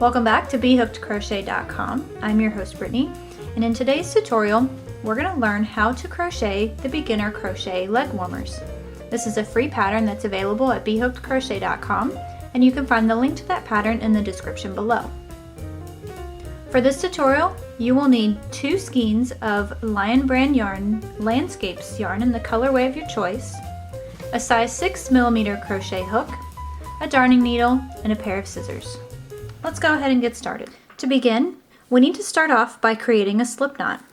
Welcome back to BHookedCrochet.com. I'm your host Brittany, and in today's tutorial we're going to learn how to crochet the beginner crochet leg warmers. This is a free pattern that's available at BHookedCrochet.com, and you can find the link to that pattern in the description below. For this tutorial you will need 2 skeins of Lion Brand yarn, Landscapes yarn in the colorway of your choice, a size 6mm crochet hook, a darning needle, and a pair of scissors. Let's go ahead and get started. To begin, we need to start off by creating a slip knot.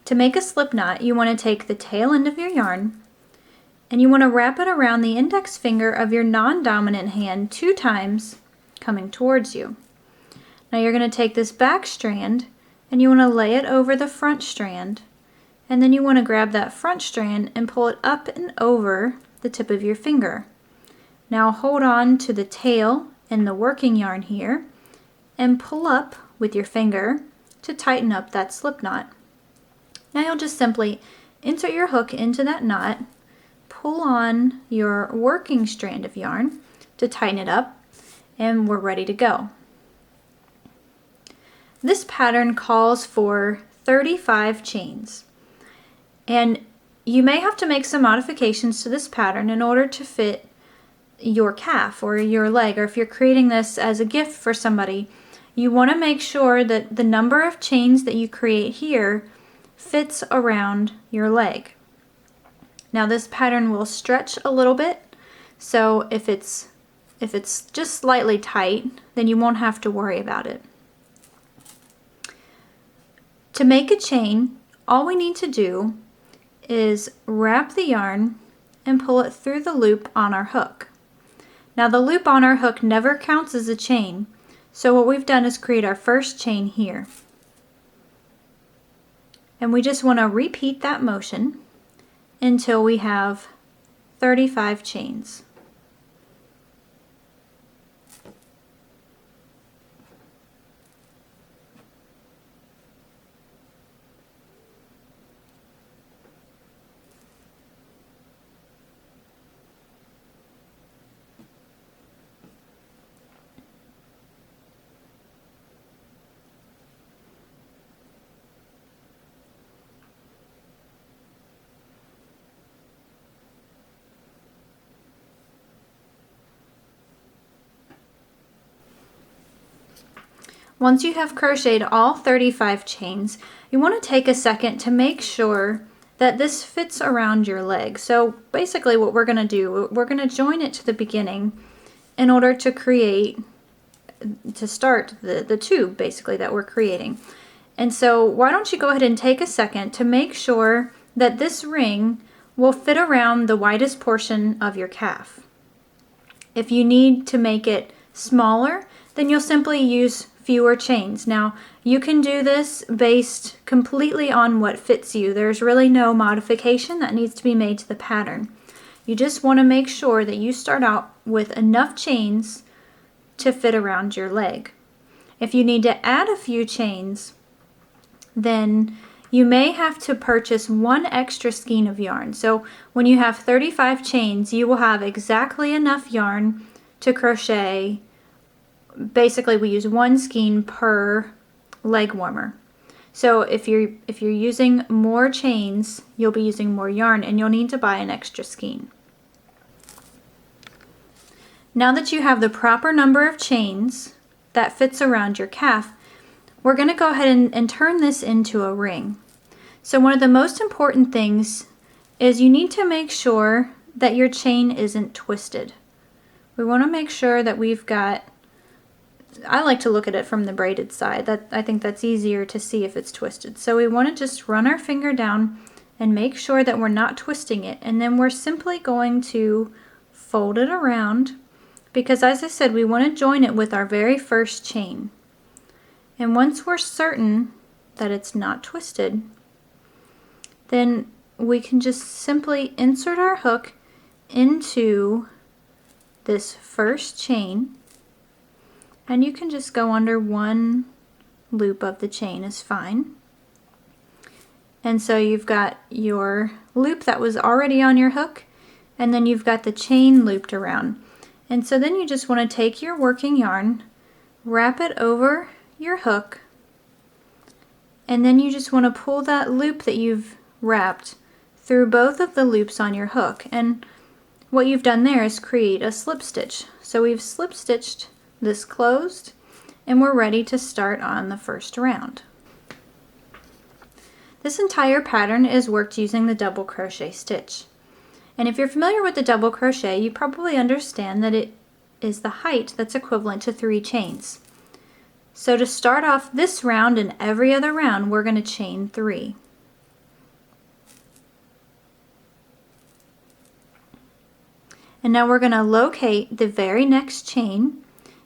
To make a slip knot, you want to take the tail end of your yarn and you want to wrap it around the index finger of your non-dominant hand 2 times, coming towards you. Now you're going to take this back strand and you want to lay it over the front strand, and then you want to grab that front strand and pull it up and over the tip of your finger. Now hold on to the tail and the working yarn here and pull up with your finger to tighten up that slip knot. Now you'll just simply insert your hook into that knot, pull on your working strand of yarn to tighten it up, and we're ready to go. This pattern calls for 35 chains, and you may have to make some modifications to this pattern in order to fit your calf or your leg, or if you're creating this as a gift for somebody, you want to make sure that the number of chains that you create here fits around your leg. Now this pattern will stretch a little bit, so if it's just slightly tight, then you won't have to worry about it. To make a chain, all we need to do is wrap the yarn and pull it through the loop on our hook. Now the loop on our hook never counts as a chain, so what we've done is create our first chain here. And we just want to repeat that motion until we have 35 chains. Once you have crocheted all 35 chains, you want to take a second to make sure that this fits around your leg. So basically what we're going to do, we're going to join it to the beginning in order to start the tube basically that we're creating. And so why don't you go ahead and take a second to make sure that this ring will fit around the widest portion of your calf. If you need to make it smaller, then you'll simply use fewer chains. Now you can do this based completely on what fits you. There's really no modification that needs to be made to the pattern. You just want to make sure that you start out with enough chains to fit around your leg. If you need to add a few chains, then you may have to purchase 1 extra skein of yarn. So when you have 35 chains, you will have exactly enough yarn to crochet. Basically we use 1 skein per leg warmer. So if you're using more chains, you'll be using more yarn and you'll need to buy an extra skein. Now that you have the proper number of chains that fits around your calf, we're going to go ahead and turn this into a ring. So one of the most important things is you need to make sure that your chain isn't twisted. We want to make sure that we've got, I like to look at it from the braided side. I think that's easier to see if it's twisted. So we want to just run our finger down and make sure that we're not twisting it, and then we're simply going to fold it around, because as I said, we want to join it with our very first chain. And once we're certain that it's not twisted, then we can just simply insert our hook into this first chain, and you can just go under 1 loop of the chain is fine. And so you've got your loop that was already on your hook, and then you've got the chain looped around. And so then you just want to take your working yarn wrap it over your hook, and then you just want to pull that loop that you've wrapped through both of the loops on your hook. And what you've done there is create a slip stitch. So we've slip stitched this closed, and we're ready to start on the first round. This entire pattern is worked using the double crochet stitch. And if you're familiar with the double crochet, you probably understand that it is the height that's equivalent to 3 chains. So to start off this round and every other round, we're going to chain 3. And now we're going to locate the very next chain,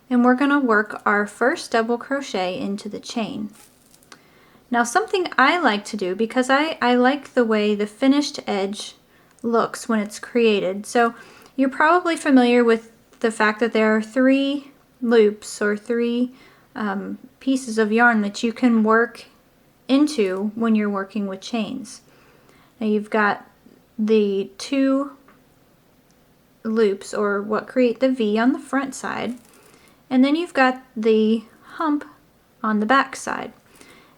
and we're going to work our first double crochet into the chain. Now something I like to do, because I like the way the finished edge looks when it's created. So you're probably familiar with the fact that there are 3 loops or 3 pieces of yarn that you can work into when you're working with chains. Now you've got the 2 loops, or what create the V on the front side, and then you've got the hump on the back side.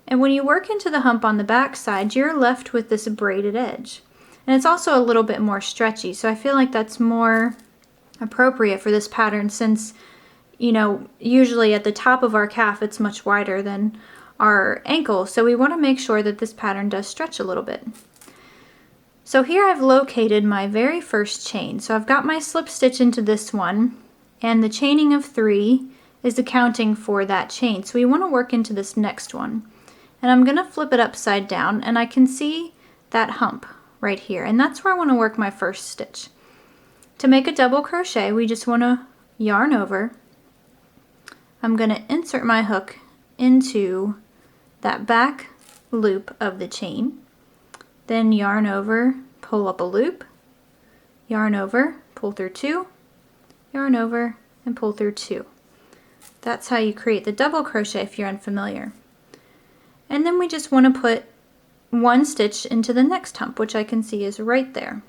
And when you work into the hump on the back side, you're left with this braided edge. And it's also a little bit more stretchy, so I feel like that's more appropriate for this pattern, since, you know, usually at the top of our calf it's much wider than our ankle, so we want to make sure that this pattern does stretch a little bit. So here I've located my very first chain. So I've got my slip stitch into this one, and the chaining of 3 is accounting for that chain. So we want to work into this next one. And I'm going to flip it upside down, and I can see that hump right here, and that's where I want to work my first stitch. To make a double crochet, we just want to yarn over. I'm going to insert my hook into that back loop of the chain, then yarn over, pull up a loop, yarn over, pull through 2, yarn over, and pull through 2. That's how you create the double crochet if you're unfamiliar. And then we just want to put 1 stitch into the next hump, which I can see is right there.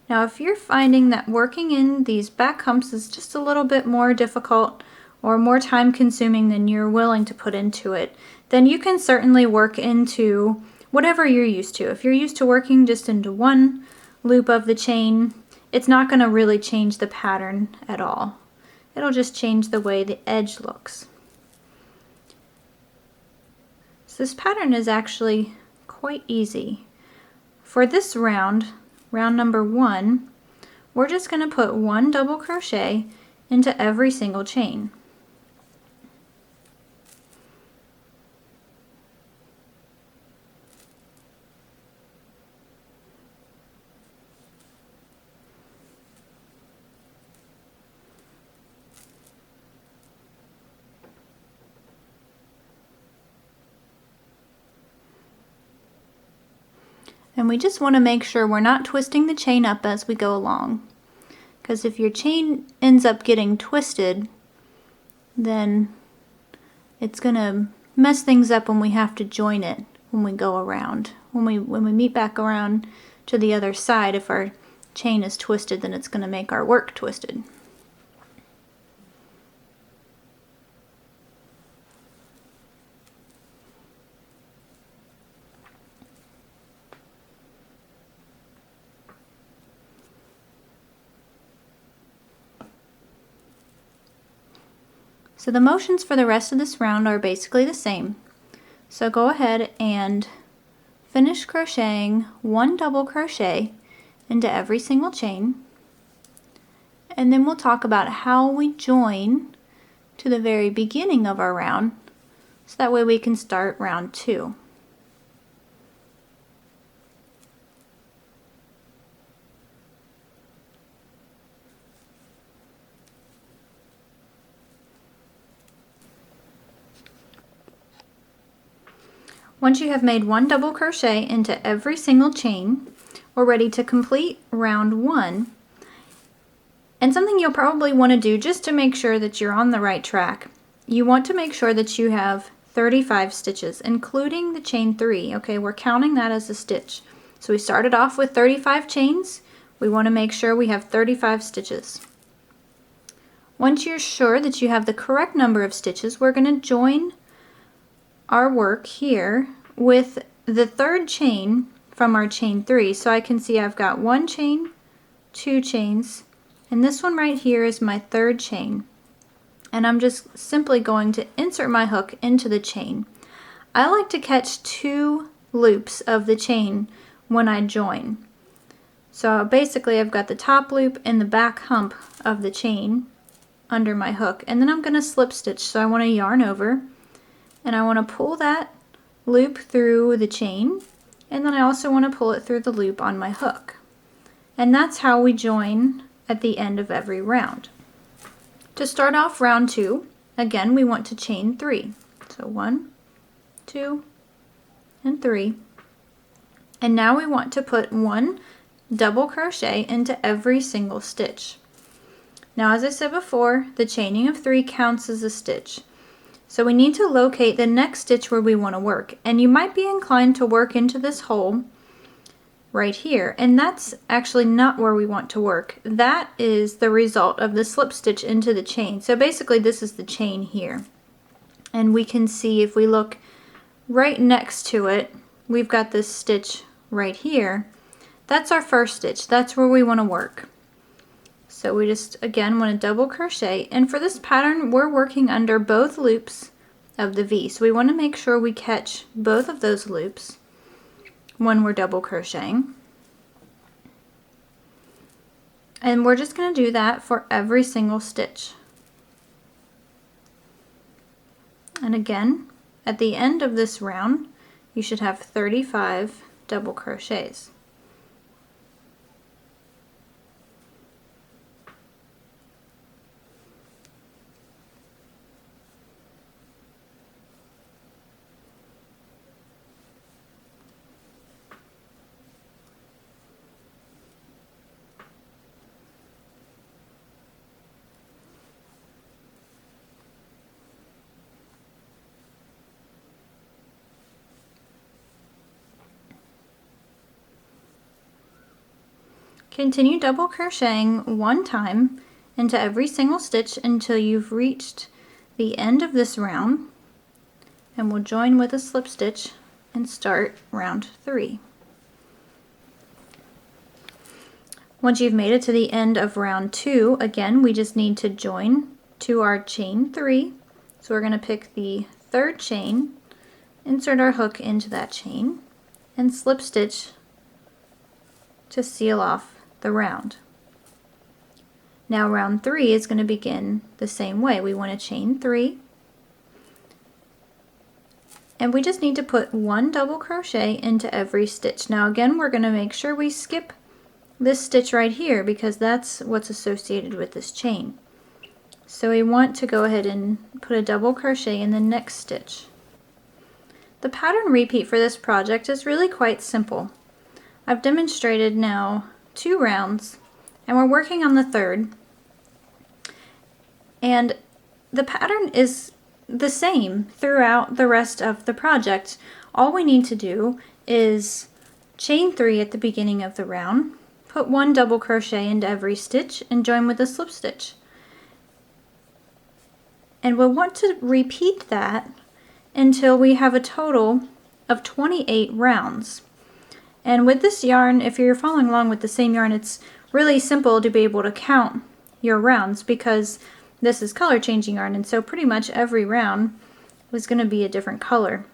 Now if you're finding that working in these back humps is just a little bit more difficult or more time consuming than you're willing to put into it, then you can certainly work into whatever you're used to. If you're used to working just into 1 loop of the chain, it's not going to really change the pattern at all. It'll just change the way the edge looks. So this pattern is actually quite easy. For this round, round number 1, we're just going to put 1 double crochet into every single chain. And we just want to make sure we're not twisting the chain up as we go along, because if your chain ends up getting twisted, then it's going to mess things up when we have to join it when we go around. When we meet back around to the other side, if our chain is twisted, then it's going to make our work twisted. So the motions for the rest of this round are basically the same. So go ahead and finish crocheting 1 double crochet into every single chain, and then we'll talk about how we join to the very beginning of our round, so that way we can start round 2. Once you have made 1 double crochet into every single chain, we're ready to complete round 1. And something you'll probably want to do just to make sure that you're on the right track, you want to make sure that you have 35 stitches, including the chain 3. Okay, we're counting that as a stitch. So we started off with 35 chains. We want to make sure we have 35 stitches. Once you're sure that you have the correct number of stitches, we're going to join our work here with the third chain from our chain 3. So I can see I've got 1 chain, 2 chains, and this one right here is my third chain. And I'm just simply going to insert my hook into the chain. I like to catch 2 loops of the chain when I join. So basically I've got the top loop and the back hump of the chain under my hook, and then I'm going to slip stitch. So I want to yarn over and I want to pull that loop through the chain, and then I also want to pull it through the loop on my hook. And that's how we join at the end of every round. To start off round 2, again we want to chain 3. So 1, 2, and 3. And now we want to put 1 double crochet into every single stitch. Now, as I said before, the chaining of 3 counts as a stitch. So we need to locate the next stitch where we want to work. And you might be inclined to work into this hole right here. And that's actually not where we want to work. That is the result of the slip stitch into the chain. So basically this is the chain here. And we can see if we look right next to it, we've got this stitch right here. That's our first stitch. That's where we want to work. So we just again want to double crochet, and for this pattern we're working under both loops of the V. So we want to make sure we catch both of those loops when we're double crocheting. And we're just going to do that for every single stitch. And again, at the end of this round, you should have 35 double crochets. Continue double crocheting 1 time into every single stitch until you've reached the end of this round, and we'll join with a slip stitch and start round 3. Once you've made it to the end of round 2, again we just need to join to our chain 3. So we're going to pick the third chain, insert our hook into that chain, and slip stitch to seal off the round. Now round 3 is going to begin the same way. We want to chain 3, and we just need to put 1 double crochet into every stitch. Now again, we're going to make sure we skip this stitch right here because that's what's associated with this chain. So we want to go ahead and put a double crochet in the next stitch. The pattern repeat for this project is really quite simple. I've demonstrated now 2 rounds, and we're working on the 3rd, and the pattern is the same throughout the rest of the project. All we need to do is chain 3 at the beginning of the round, put 1 double crochet into every stitch, and join with a slip stitch. And we'll want to repeat that until we have a total of 28 rounds. And with this yarn, if you're following along with the same yarn, it's really simple to be able to count your rounds because this is color changing yarn, and so pretty much every round was going to be a different color.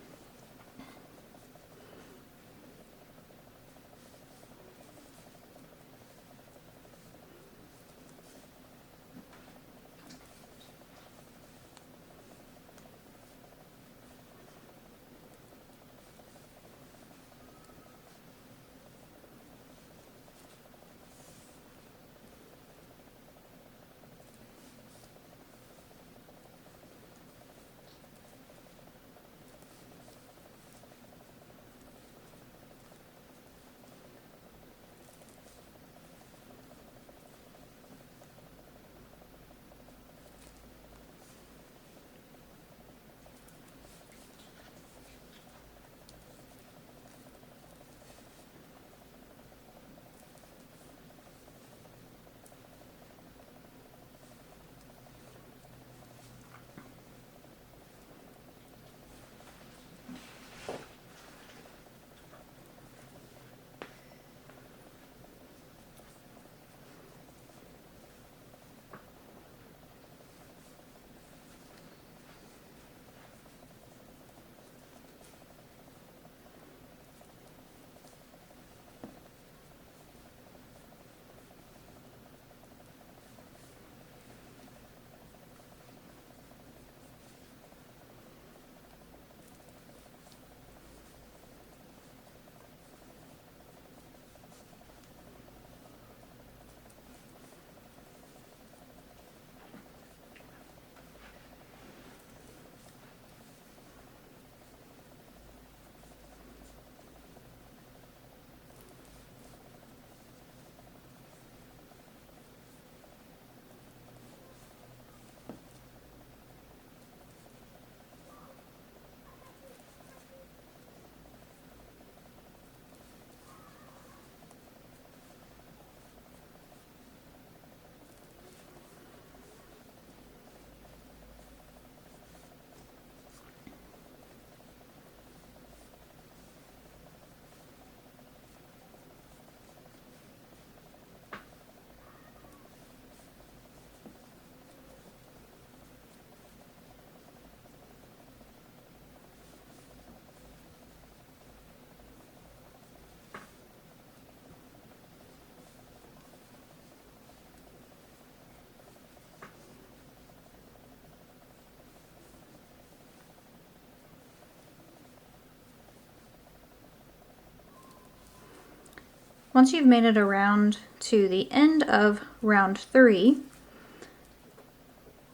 Once you've made it around to the end of round 3,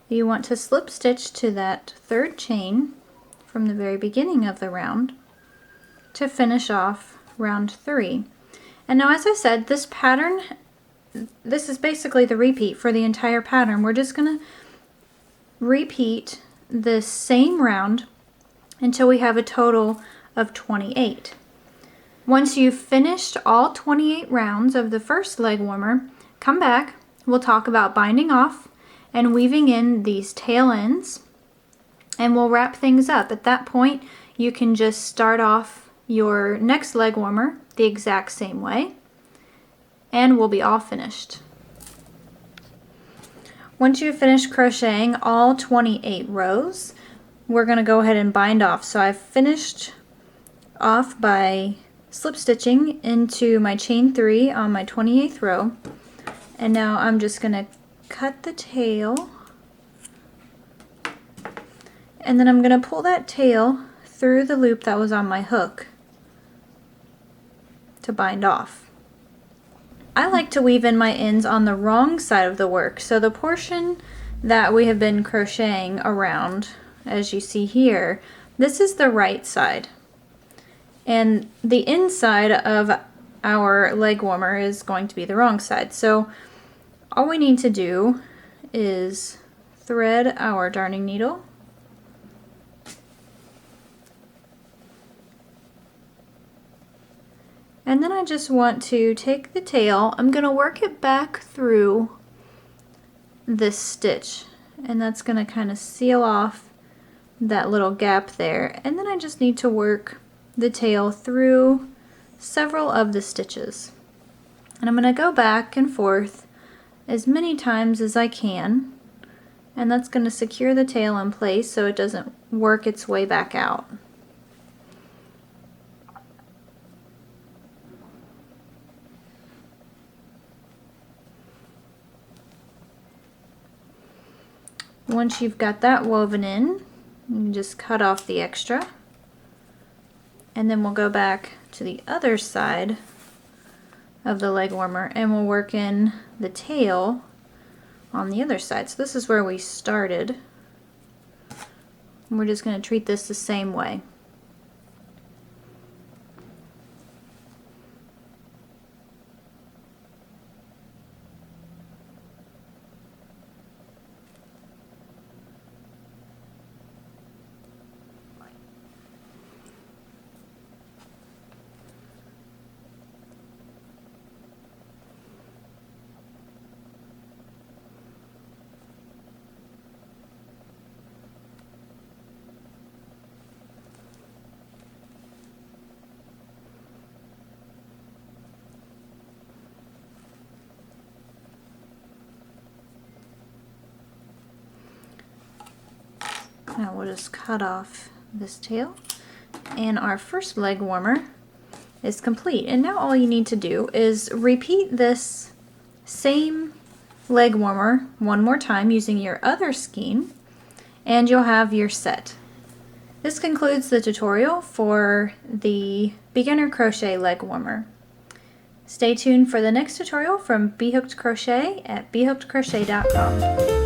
you want to slip stitch to that 3rd chain from the very beginning of the round to finish off round 3. And now, as I said, this pattern, this is basically the repeat for the entire pattern. We're just going to repeat the same round until we have a total of 28. Once you've finished all 28 rounds of the first leg warmer, come back. We'll talk about binding off and weaving in these tail ends, and we'll wrap things up. At that point, you can just start off your next leg warmer the exact same way, and we'll be all finished. Once you've finished crocheting all 28 rows, we're going to go ahead and bind off. So I've finished off by slip stitching into my chain 3 on my 28th row, and now I'm just going to cut the tail, and then I'm going to pull that tail through the loop that was on my hook to bind off. I like to weave in my ends on the wrong side of the work, so the portion that we have been crocheting around, as you see here, this is the right side, and the inside of our leg warmer is going to be the wrong side. So all we need to do is thread our darning needle, and then I just want to take the tail, I'm going to work it back through this stitch, and that's going to kind of seal off that little gap there, and then I just need to work the tail through several of the stitches, and I'm going to go back and forth as many times as I can, and that's going to secure the tail in place so it doesn't work its way back out. Once you've got that woven in, you can just cut off the extra, and then we'll go back to the other side of the leg warmer and we'll work in the tail on the other side. So this is where we started. We're just going to treat this the same way. Now we'll just cut off this tail, and our first leg warmer is complete. And now all you need to do is repeat this same leg warmer one more time using your other skein, and you'll have your set. This concludes the tutorial for the beginner crochet leg warmer. Stay tuned for the next tutorial from B.Hooked Crochet at bhookedcrochet.com.